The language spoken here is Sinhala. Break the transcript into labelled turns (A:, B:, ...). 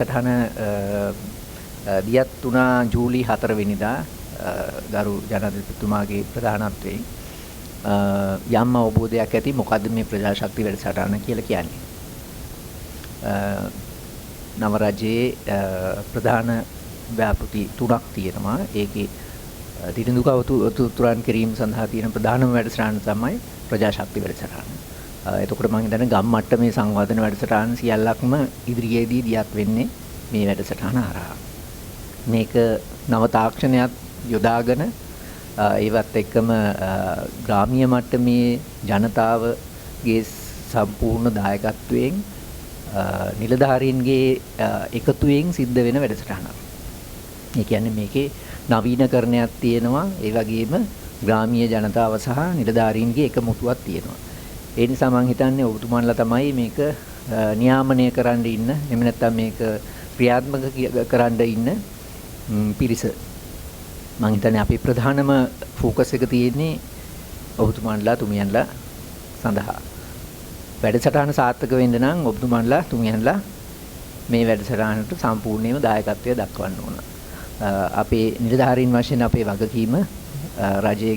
A: සටහන දියත් තුනා ජූලි 4 වෙනිදා ගරු ජනාධිපතිතුමාගේ ප්‍රධානත්වයෙන් යම් අවබෝධයක් ඇති මොකද්ද මේ ප්‍රජාශක්ති වැඩසටහන කියලා කියන්නේ. නව රජයේ ප්‍රධාන ව්‍යාපෘති තුනක් තියෙනවා. ඒකේ දිරිඳු කවුතුරන් කිරීම සඳහා තියෙන ප්‍රධානම වැඩසටහන තමයි ප්‍රජාශක්ති වැඩසටහන. එතකොට මම හිතන්නේ ගම් මට්ටමේ සංවර්ධන වැඩසටහන් සියල්ලක්ම ඉදිරියේදී දියත් වෙන්නේ මේ වැඩසටහන හරහා. මේක නව තාක්ෂණයක් යොදාගෙන ඒවත් එක්කම ග්‍රාමීය මට්ටමේ ජනතාවගේ සම්පූර්ණ දායකත්වයෙන් නිලධාරීන්ගේ එකතුවෙන් සිද්ධ වෙන වැඩසටහනක්. ඒ කියන්නේ මේකේ නවීනකරණයක් තියෙනවා. ඒ වගේම ග්‍රාමීය ජනතාව සහ නිලධාරීන්ගේ එකමුතුවක් තියෙනවා. ඒ නිසා මම හිතන්නේ ඔබතුමාලා තමයි මේක නියාමනය කරන්න ඉන්න එහෙම නැත්නම් මේක ක්‍රියාත්මක කරන්න ඉන්න පිරිස. මම හිතන්නේ අපි ප්‍රධානම ફોකස් එක තියෙන්නේ ඔබතුමාලා තුමියන්ලා සඳහා. වැඩසටහන සාර්ථක වෙන්න නම් ඔබතුමාලා තුමියන්ලා මේ වැඩසටහනට සම්පූර්ණයෙන්ම දායකත්වය දක්වන්න ඕන. අපේ නිලධාරීන් වශයෙන් අපේ වගකීම රජයේ